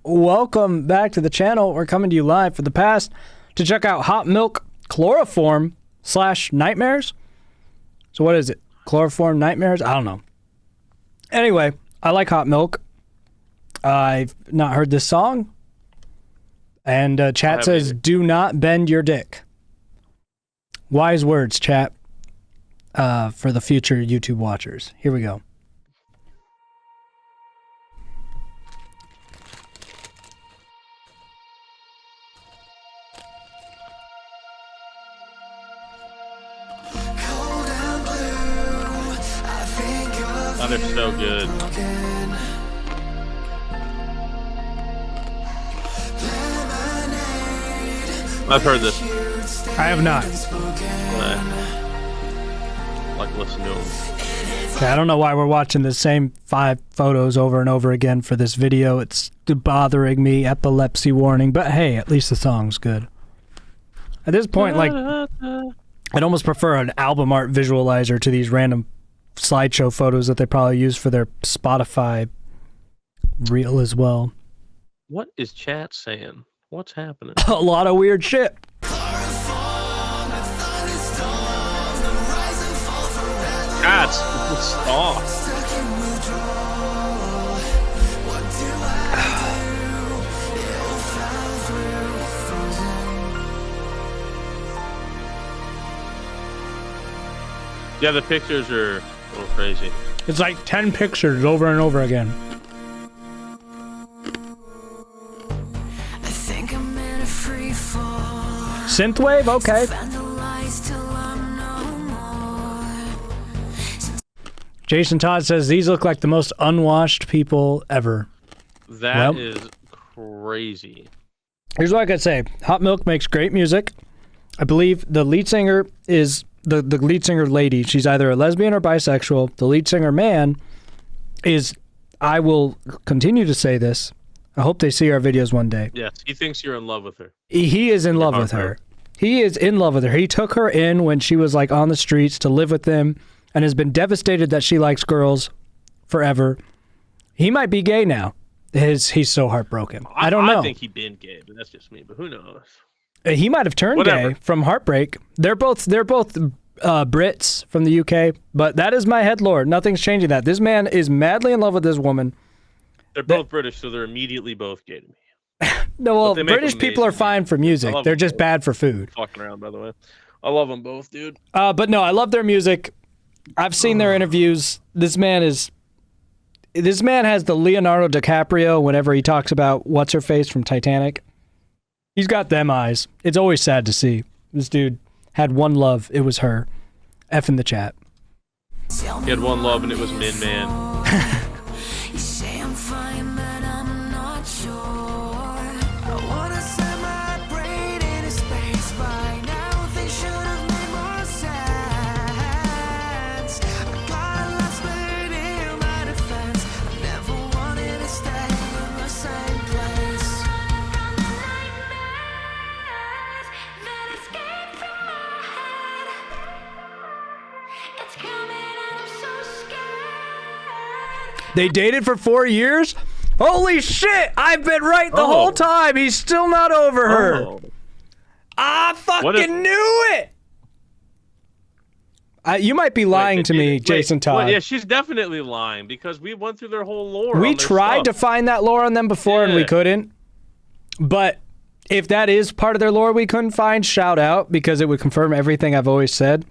Welcome back to the channel. We're coming to you live for the past to check out Hot Milk Chloroform / Nightmares. So what is it? Chloroform Nightmares? I don't know. Anyway, I like Hot Milk. I've not heard this song. And chat says, do not bend your dick. Wise words, chat, for the future YouTube watchers. Here we go. Oh, they're so good. I've heard this. I have not. Like, listen to them. Okay, I don't know why we're watching the same 5 photos over and over again for this video. It's bothering me. Epilepsy warning. But hey, at least the song's good. At this point, like, I'd almost prefer an album art visualizer to these random slideshow photos that they probably use for their Spotify reel as well. What is chat saying? What's happening? A lot of weird shit. Cats, stop. Yeah, the pictures are a little crazy. It's like 10 pictures over and over again. Synthwave? Okay. Jason Todd says, these look like the most unwashed people ever. That is crazy. Here's what I could say. Hot Milk makes great music. I believe the lead singer is... The lead singer lady, she's either a lesbian or bisexual. The lead singer man is, I will continue to say this, I hope they see our videos one day. Yes, he thinks you're in love with her. He is in love with her. He is in love with her. He took her in when she was like on the streets to live with him and has been devastated that she likes girls forever. He might be gay now. He's so heartbroken. I don't know. I think he'd been gay, but that's just me. But who knows? He might have turned gay from heartbreak. They're both Brits from the UK, but that is my head lord. Nothing's changing that. This man is madly in love with this woman. They're both British, so they're immediately both gay to me. No, well, British people are fine for music. They're just bad for food. Fucking around, by the way. I love them both, dude. But no, I love their music. I've seen their interviews. This man has the Leonardo DiCaprio whenever he talks about what's her face from Titanic. He's got them eyes. It's always sad to see. This dude had one love. It was her. F in the chat. He had one love and it was Min Man. You say I'm fine, but I'm not sure. I wanna set my brain in a space by now. Things should have made more sense. I got lost made in my defense. I never wanted to stay in the same place. Nightmares that escape from my head. It's coming and I'm so scared. They dated for 4 years? Holy shit! I've been right the whole time. He's still not over her. I fucking knew it. You might be lying to me, Jason Todd. Well, yeah, she's definitely lying because we went through their whole lore. We tried to find that lore on them before and we couldn't. But if that is part of their lore we couldn't find, shout out because it would confirm everything I've always said.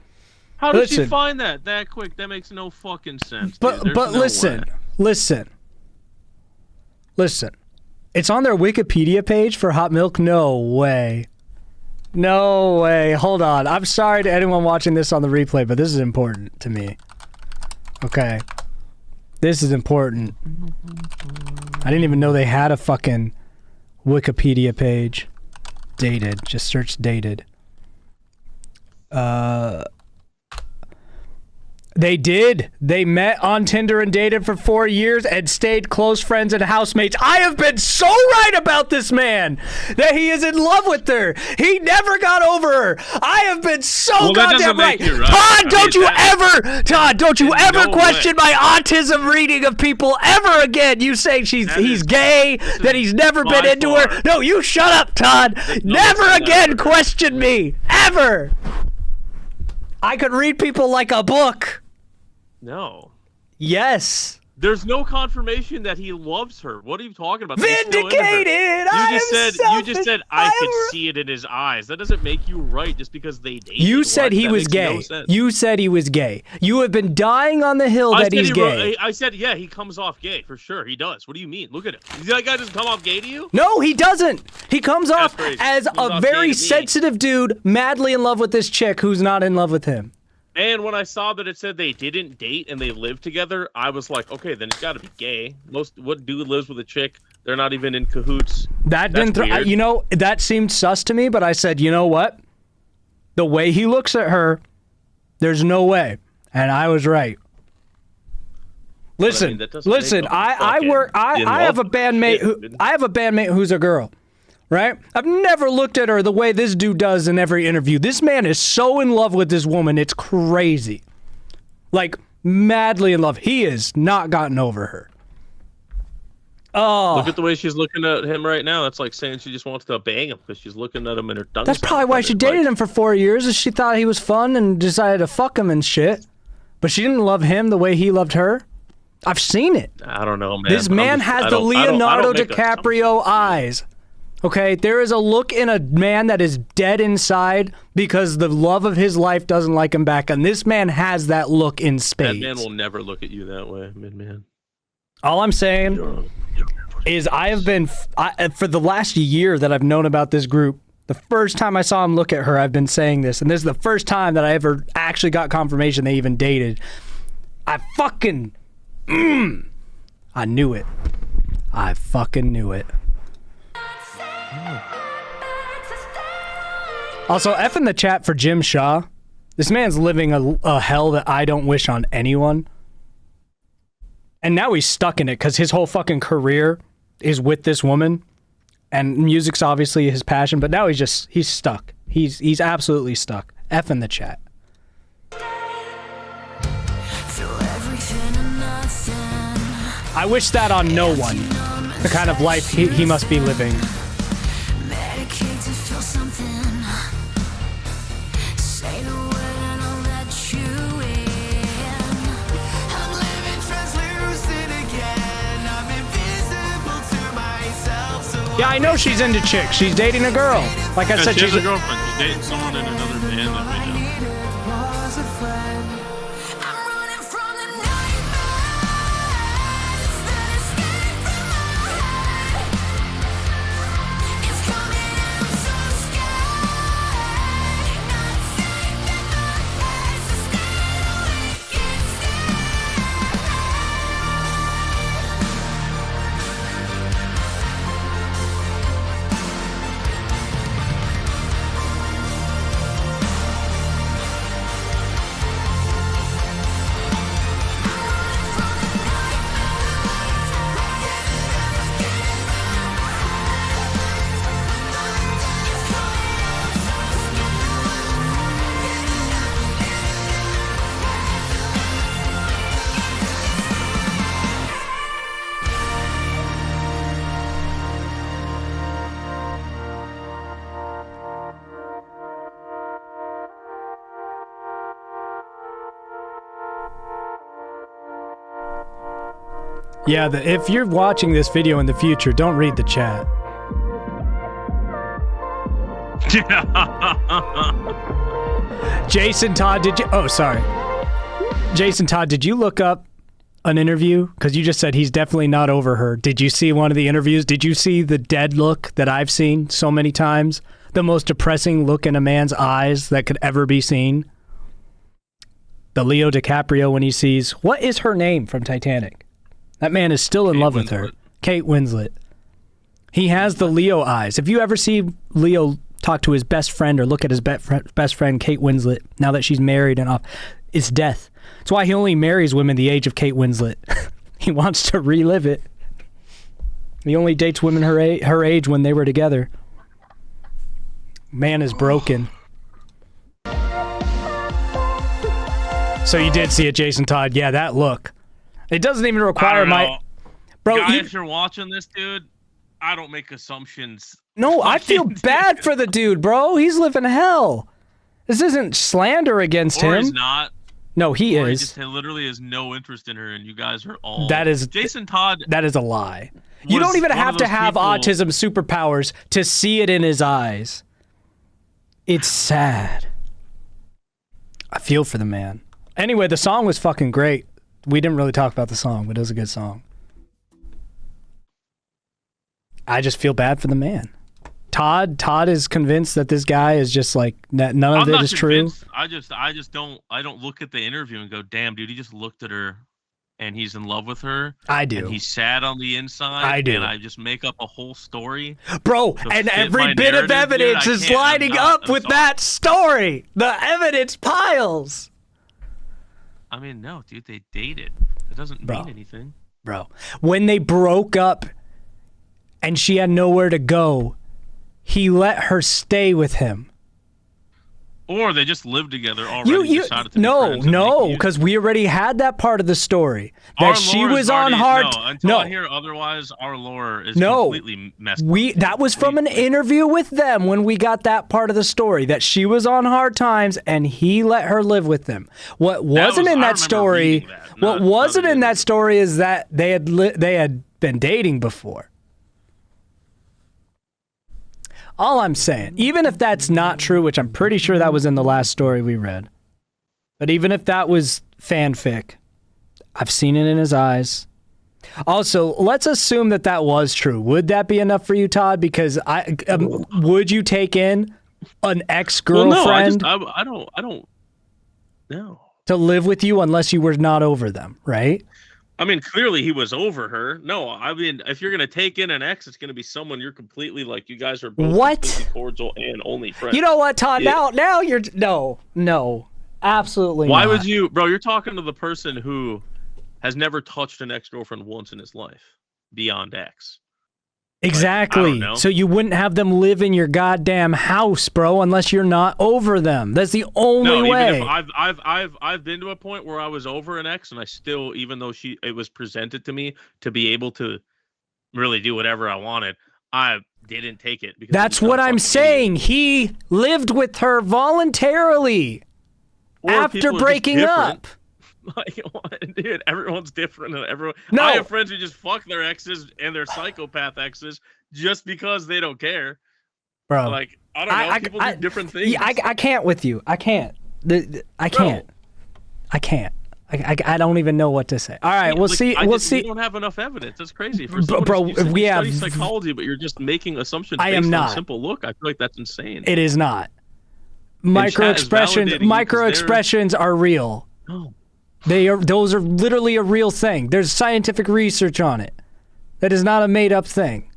How did she find that quick? That makes no fucking sense. But listen. It's on their Wikipedia page for Hot Milk? No way. No way. Hold on. I'm sorry to anyone watching this on the replay, but this is important to me. Okay. This is important. I didn't even know they had a fucking Wikipedia page. Dated. Just search dated. They did. They met on Tinder and dated for 4 years and stayed close friends and housemates. I have been so right about this man that he is in love with her. He never got over her. I have been so goddamn right. Todd, don't you ever question my autism reading of people ever again. You say he's gay, that he's never been into her. No, you shut up, Todd. Never again question me. Ever. I could read people like a book. No. Yes. There's no confirmation that he loves her. What are you talking about? Vindicated! You just said I could see it in his eyes. That doesn't make you right just because they dated. You said he was gay. You said he was gay. You have been dying on the hill that he's gay. I said, yeah, he comes off gay for sure. He does. What do you mean? Look at him. Does that guy just come off gay to you? No, he doesn't. He comes off as a very sensitive dude, madly in love with this chick who's not in love with him. And when I saw that it said they didn't date and they lived together, I was like, okay, then it's got to be gay. What dude lives with a chick? They're not even in cahoots. That didn't, that seemed sus to me. But I said, you know what? The way he looks at her, there's no way, and I was right. Listen, I have a bandmate who's a girl. Right? I've never looked at her the way this dude does in every interview. This man is so in love with this woman, it's crazy. Like, madly in love. He has not gotten over her. Oh. Look at the way she's looking at him right now. That's like saying she just wants to bang him because she's looking at him in her tongue. That's probably why she dated him for 4 years, is she thought he was fun and decided to fuck him and shit. But she didn't love him the way he loved her. I've seen it. I don't know, man. This man has the Leonardo DiCaprio eyes. Okay, there is a look in a man that is dead inside because the love of his life doesn't like him back, and this man has that look in spades. That man will never look at you that way, man. All I'm saying is I have been, for the last year that I've known about this group, the first time I saw him look at her, I've been saying this, and this is the first time that I ever actually got confirmation they even dated. I fucking, I knew it. I fucking knew it. Also, F in the chat for Jim Shaw. This man's living a hell that I don't wish on anyone. And now he's stuck in it because his whole fucking career is with this woman. And music's obviously his passion, but now he's stuck. He's absolutely stuck. F in the chat. I wish that on no one. The kind of life he must be living. Yeah, I know she's into chicks. She's dating a girl. Like I said, she's a girlfriend. She's dating someone in another band that we know. Yeah, if you're watching this video in the future, don't read the chat. Jason Todd, Jason Todd, did you look up an interview? Because you just said he's definitely not over her. Did you see one of the interviews? Did you see the dead look that I've seen so many times? The most depressing look in a man's eyes that could ever be seen? The Leo DiCaprio when he sees, what is her name from Titanic? That man is still in love with her. Kate Winslet. He has the Leo eyes. If you ever see Leo talk to his best friend or look at his best friend, Kate Winslet, now that she's married and off, is death. That's why he only marries women the age of Kate Winslet. He wants to relive it. He only dates women her age when they were together. Man is broken. So you did see it, Jason Todd. Yeah, that look. It doesn't even require my... Bro, Guy, if you're watching this, dude, I don't make assumptions. No, I feel bad for the dude, bro. He's living hell. This isn't slander against him. Or he's not. No, he or is. He just literally has no interest in her, and you guys are all... That is... Jason Todd... That is a lie. You don't even have to have autism superpowers to see it in his eyes. It's sad. I feel for the man. Anyway, the song was fucking great. We didn't really talk about the song, but it was a good song. I just feel bad for the man. Todd is convinced that this guy is just like none of it is true. I just don't look at the interview and go, damn, dude, he just looked at her and he's in love with her. I do. And he's sad on the inside. I do. And I just make up a whole story. Bro, and every bit of evidence is lining up with that story. The evidence piles. I mean, no, dude, they dated. It doesn't mean anything. Bro, when they broke up and she had nowhere to go, he let her stay with him. Or they just lived together already. No, because we already had that part of the story. That she was on hard. Until I hear otherwise, our lore is completely messed up. That was from an interview with them when we got that part of the story, that she was on hard times and he let her live with them. What wasn't in that story? What wasn't in that story is that they had been dating before. All I'm saying, even if that's not true, which I'm pretty sure that was in the last story we read, but even if that was fanfic, I've seen it in his eyes. Also, let's assume that that was true. Would that be enough for you, Todd? Because would you take in an ex-girlfriend? Well, no, I don't know. To live with you unless you were not over them, right? I mean, clearly he was over her. No, I mean, if you're going to take in an ex, it's going to be someone you're completely, like, you guys are both completely cordial and only friends. You know what, Todd? Yeah. Now you're... No. Absolutely Why not. would you... Bro, you're talking to the person who has never touched an ex-girlfriend once in his life. Beyond ex. Exactly. Like, so you wouldn't have them live in your goddamn house, bro, unless you're not over them. That's the only way. Even if I've been to a point where I was over an ex, and I still, even though it was presented to me to be able to really do whatever I wanted, I didn't take it. Because that's what I'm saying. He lived with her voluntarily after breaking up. Like, dude, everyone's different, and everyone. No. I have friends who just fuck their exes and their psychopath exes just because they don't care. Bro, like, I don't know. People do different things. Yeah, I can't with you. I can't. I can't. I can't. I don't even know what to say. All right, we'll see. We'll see. We don't have enough evidence. That's crazy. For bro, we have psychology, but you're just making assumptions based on a simple look. I feel like that's insane. It is not. Micro expressions are real. No. Those are literally a real thing. There's scientific research on it. That is not a made-up thing.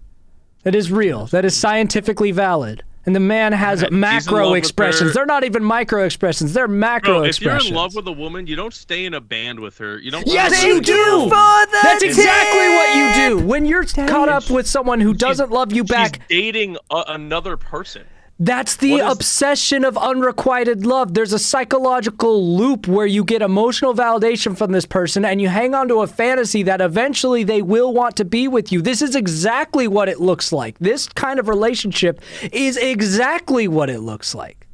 That is real. That is scientifically valid. And the man has macro expressions. They're not even micro expressions. They're macro expressions. If you're in love with a woman, you don't stay in a band with her. You don't. Yes, you do. That's exactly what you do. When you're caught up with someone who doesn't love you back, she's dating another person. That's the obsession of unrequited love. There's a psychological loop where you get emotional validation from this person and you hang on to a fantasy that eventually they will want to be with you. This is exactly what it looks like. This kind of relationship is exactly what it looks like.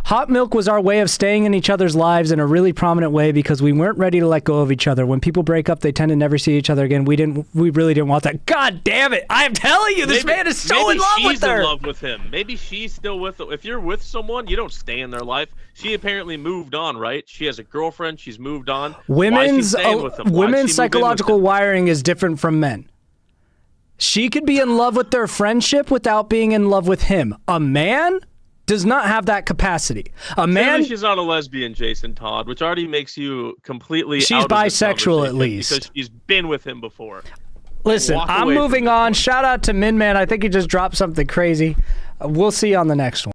Hot milk was our way of staying in each other's lives in a really prominent way because we weren't ready to let go of each other. When people break up, they tend to never see each other again. We really didn't want that. God damn it. I'm telling you, this man is so in love with her. Maybe she's in love with him. Maybe she's still with him. If you're with someone, you don't stay in their life. She apparently moved on, right? She has a girlfriend. She's moved on. Women's psychological wiring is different from men. She could be in love with their friendship without being in love with him. A man does not have that capacity. A man. Maybe she's not a lesbian, Jason Todd, which already makes you completely. She's bisexual, at least, because she's been with him before. Listen, I'm moving on. Shout out to Min Man. I think he just dropped something crazy. We'll see you on the next one.